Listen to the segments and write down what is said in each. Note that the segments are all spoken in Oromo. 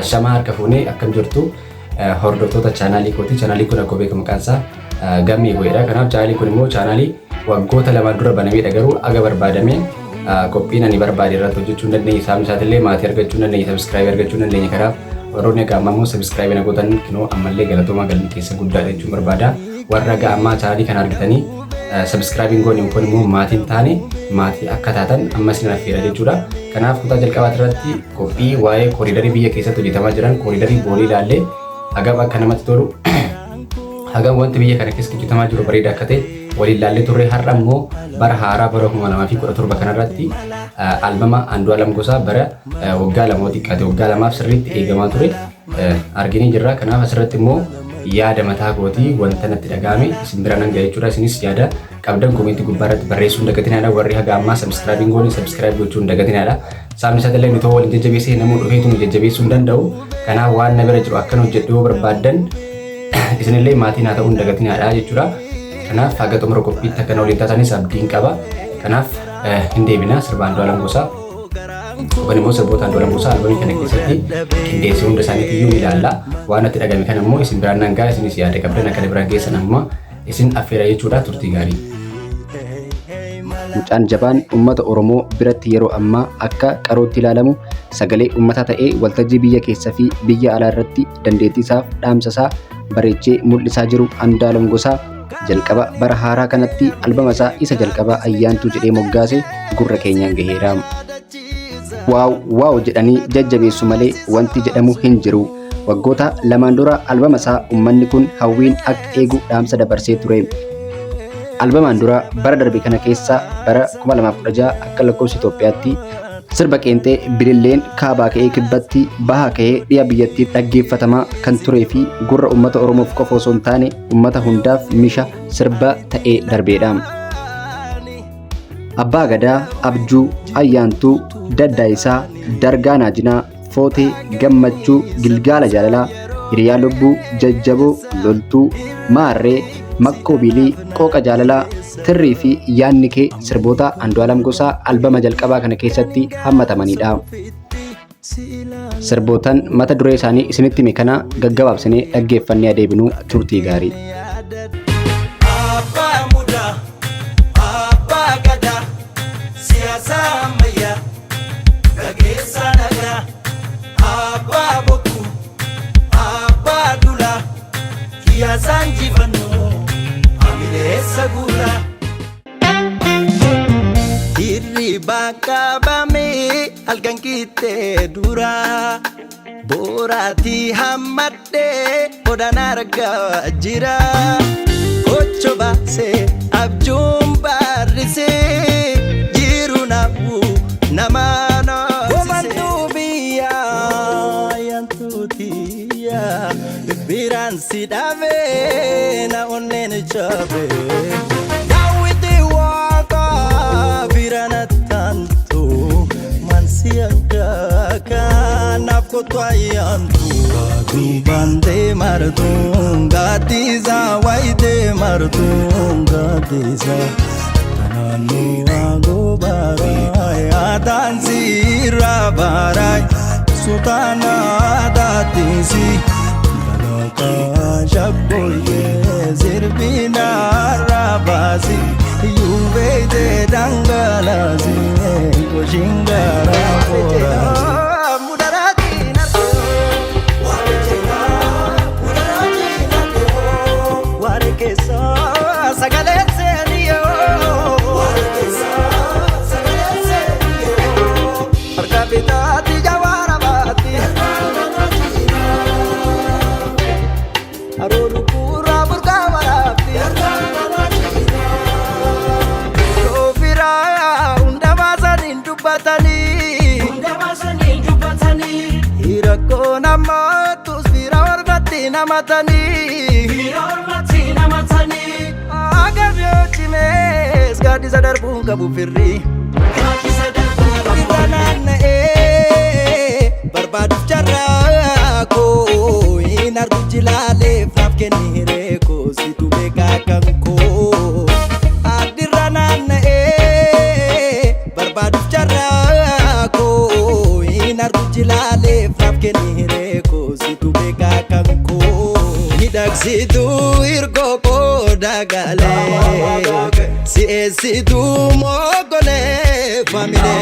Ashamaa harka fuunee akkam jirtu hordoftoota chaanaalii kooti. Chaanaalii kun akkuma beekamu maqaansaa Gammee Boyedha. Kanaaf chaanaalii kun immoo chaanaalii waggoota lama dura banamedha. Garuu aga barbaadamee qophiin ani barbaade irratti hojjechuu hin dandeenye. Sababni isaatillee maatii argachuu hin dandeenye, sabiskiraaybii argachuu hin dandeenye. Kanaaf warroonni akka ammaa immoo sabiskiraaybii na gootan kinoo ammallee galatoomaa galanni keessa guddaadha jechuun barbaada. Warra aga ammaa chaanaalii kana argitanii sabiskiraabiin goone kun immoo maatiin taane maatii akka taatan amma isin affeera jechuudha. Kanaaf kutaa jalqabaa irratti qophii waa'ee kooriidarii biyya keessatti hojjetamaa jiran kooriidarii boolii ilaallee hagam akka namatti tolu hagam wanti biyya kana keessa hojjetamaa jiru bareeda akka ta'e waliin ilaallee turre. Har'a immoo bara haaraa bara 2017 kanarratti albama Andu'aalam Gosaa bara waggaa lama xiqqaate waggaa lamaaf sirriitti eegamaa ture arginee jirra. Kanaaf asirratti immoo yaada mataa kootii wanta natti dhagahame isin bira nan ga'a jechuudha. Isinis yaada qabdan komeetii gubbaa irratti barreessuu hin dagatinaadha. Warri haga ammaa sabiskiraabiin goone sabiskiraayib gochuu hin dagatinaadha. Sababni isaatillee nuti waliin jajjabeessee namuu dhufeetu nu jajjabeessuu hin danda'u. Kanaaf waan na bira jiru akka hojjedhu yoo barbaaddan isinillee maatii naa ta'uu hin dagatinaadha jechuudha. Kanaaf haga xumura qophiitti akka waliin taatanis abdiin qaba. Kanaaf hin deebina sirba Andu'aalam Gosaa. Kun immoo sirboota Andu'aalam Gosaa albamii kana keessatti qindeessee hunda isaaniitiyyuu ilaalla. Waan natti dhagahame kana immoo isin biraan nan ga'a. Isinis yaada qabdan akka biraan geessan amma isin affeera jechuudha. Turtii gaarii. Mucaan jabaan uummata Oromoo biratti yeroo ammaa akka qarootti ilaalamu sagalee uummataa ta'ee waltajjii biyya keessaa fi biyya alaa irratti dandeettii isaaf dhaamsa isaa bareechee mul'isaa jiru Andu'aalam Gosaa jalqaba bara haaraa kanatti albama isaa isa jalqaba ayyaantuu jedhee moggaase gurra keenyaan gaheera. Waaw jedhanii jajjabeessu malee wanti jedhamu hin jiru. Waggoota lamaan dura albama isaa uummanni kun hawwiin akka eegu dhaamsa dabarsee ture. Albamaan dura bara darbe kana keessa bara 2016 akka lakkoofsa Itoophiyaatti sirba qeenxee bililleen kaabaa ka'ee kibbatti bahaa ka'ee dhiya biyyattiif dhaggeeffatamaa kan turee fi gurra uummata Oromoof qofa osoo hin taane uummata hundaaf misha sirba ta'ee darbeedha. Abbaa Gadaa, Abjuu, Ayyaantuu, Daddaayisaa, Dargaa Naajinaa, Footee, Gammachuu, Gilgaala Jaalalaa, Hiriyaa Lubbuu, Jajjaboo, Loltuu, Maarree, Makkoo Biilii, Qooqa Jaalalaa, Tirrii fi Yaanni kee sirboota Andu'aalam Gosaa albama jalqabaa kana keessatti hammatamanidha. Sirbootaan mata duree isaanii isinitti hime kana gaggabaabsinee dhaggeeffannee adeebinuu turtii gaarii. Bakabame alkan kite dura borati hamadde odan arga jira ocho base abjum barise jiru nabu namana komandubiya yantutia biran sidave na onnen chabe Bande martunga tiza waite martunga tiza tananu agobarai adansi rabarai sultana datisi dalaka jaboye zirbina rabasi yuvede dangalasi koshingara korasi Gadi sadar bunga bufirri barbaduf jarrako inar jilale frafke nireko situ beka kanko adirranan barbaduf jarrako inar jilale frafke nireko Situ irko koda gale situ mogole famile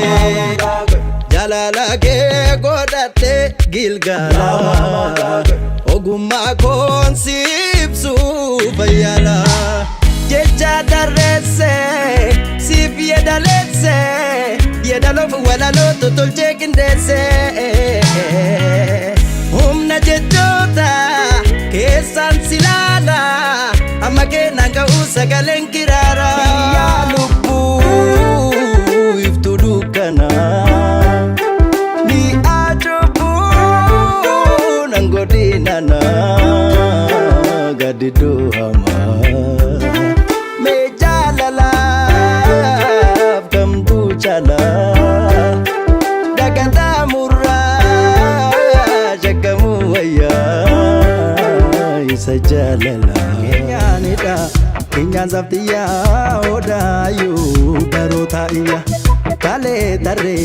jalala ke godate gilgala ogumma kon sibsu bayala jecha darese sif yedalese yedalo wala lo totol chekindese humna jechota kesan silala amake nanga usagalen kirara ya lupu iftudukana ni ajobu nangodinana gadido hama mejalala kamdu chala dagata murra jagamu waya sajalala kenyanida kenyan zaptiya oda yu barota iya kale tare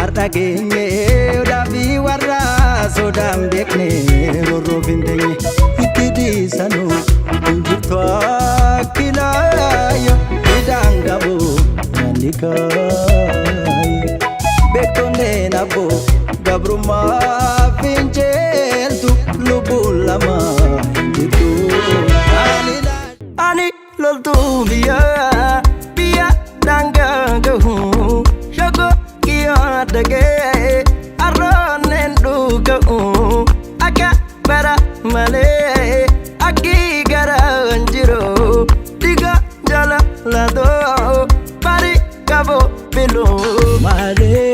arda genye oda bi warra sodam dekne roro vindenye itidi sanu injitwa kilaya idangabo nanika bekonde nabo gabruma vinceltu lubulama ani loltu biya danga gahu shago kiya dage arronen du gahu aka bara male aki gara anjiro diga jala lado pari kabo pilo mare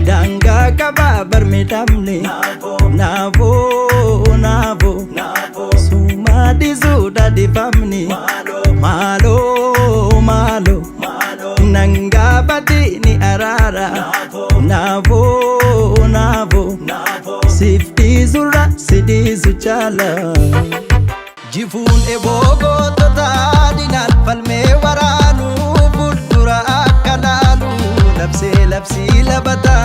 danga kaba bermedamne navo sumadi sudah di famni malo nanga bati ni arara navo sifti zura sidi suchala jifun ebogo tota dinan palme waranu budura akalalu lapsi labata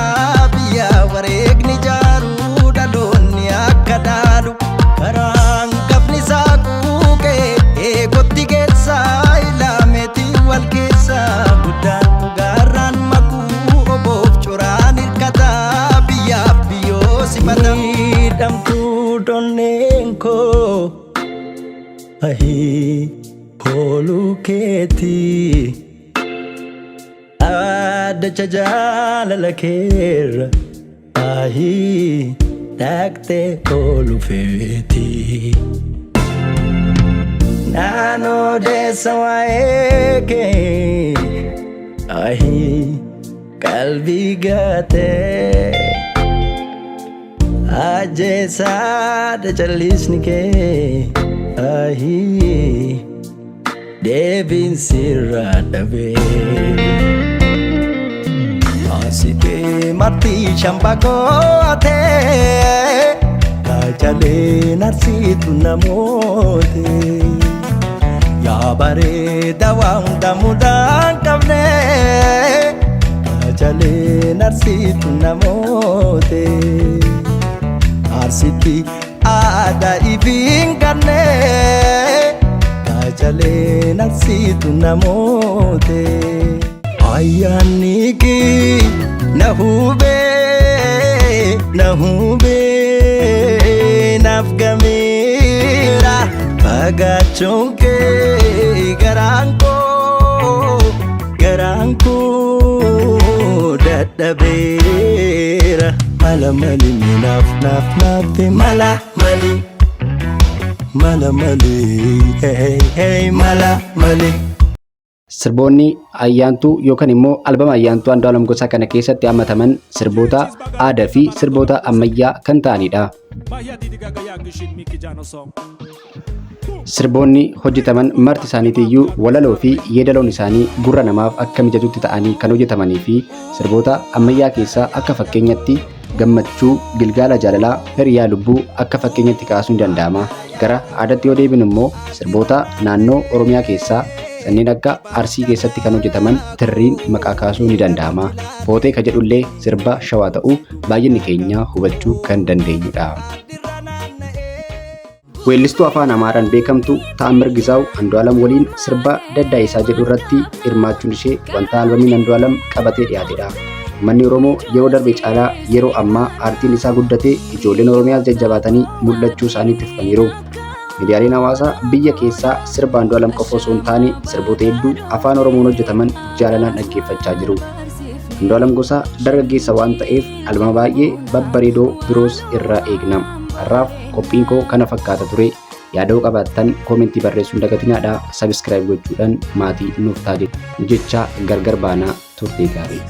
biya wareg ni jaru daloni akadalu karang kapni sakuke gotti getsa ilameti walkesa budan ugaran maku obof coran irkata biya biyo simadam idam tu donenko ahi holu keti ada cajala lakera ahi dakte holu feti nano desawaeke ahi kalbi gate aje sada chalisnike ahi devin siradabe asite mati champakote kajale narsitu namote ya bare dawang damudang kavne kajale narsitu namote arsiti ada ibingkane kajale narsitu namote ayaniki nahube nafgamira pagachonke garanko dadabera malamali naf malamali hey malamali. Sirboonni ayyaantuu yookaan immoo albama ayyaantuu Andu'aalem Gosaa kana keessatti hammataman sirboota aadaa fi sirboota ammayyaa kan ta'anidha. Sirboonni hojjetaman marti isaaniitiyyuu walaloo fi yeedaloon isaanii gurra namaaf akka mijatutti ta'anii kan hojjetamanii fi sirboota ammayyaa keessaa akka fakkeenyatti gammachuu, gilgaala jaalalaa, hiriyaa lubbuu akka fakkeenyatti kaasuun ni danda'ama. Gara aadaatti yoo deebinu immoo sirboota naannoo Oromiyaa keessaa kanneen akka Arsii keessatti kan hojjetaman tirriin maqaa kaasuu ni danda'ama. Footee ka jedhullee sirba shawaa ta'uu baay'inni keenya hubachuu kan dandeenyudha. Weellistuu afaan Amaaraan beekamtu Ta'ammir Gizaaw Andu'aalam waliin sirba Daddaayisaa jedhu irratti hirmaachuun ishee wanta albamiin Andu'aalam qabatee dhiyaatedha. Uummanni Oromoo yeroo darbe caalaa yeroo ammaa aartiin isaa guddatee ijoolleen Oromiyaas jajjabaatanii mul'achuu isaaniitti fufaniiru. Miidiyaaleen hawaasaa biyya keessaa sirba Andu'aalam qofa osoo hin taane sirboota hedduu afaan Oromoon hojjetaman jaalalaan dhaggeeffachaa jiru. Andu'aalam Gosaa dargaggeessa waan ta'eef albama baay'ee babbareedoo biroos irraa eegna. Har'aaf qophiin koo kana fakkaata ture. Yaada qabaattan koomentii barreessuun dagatinaa. Sabiskiraayib gochuudhaan maatii nuuf ta'a jecha gargar baanaa turtii gaarii.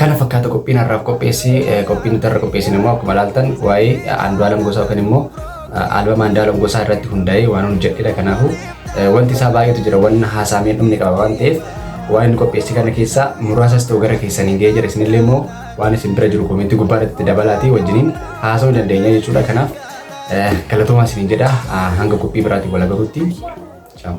Kana fakkaata qophiin har'aaf qopheessee qophiin nuti har'a qopheessine immoo akkuma ilaaltan waa'ee Andu'aalam Gosaa yookaan immoo albama Andu'aalam Gosaa irratti hundaa'ee waan hojjedhedha. Kanaafuu wanti isaa baay'eetu jira, waan haasaamee dhumni qaba waan ta'eef waan inni qopheesse kana keessaa muraasas ta'u gara keessaniin ga'ee jira. Isinillee immoo waan isin bira jiru koomentii gubbaatti dabalaatii wajjiniin haasa'uu dandeenya jechuudha. Kanaaf galatoomaa isiniin jedha. Hanga qophii biraatiin wal agaruutti. Ciao.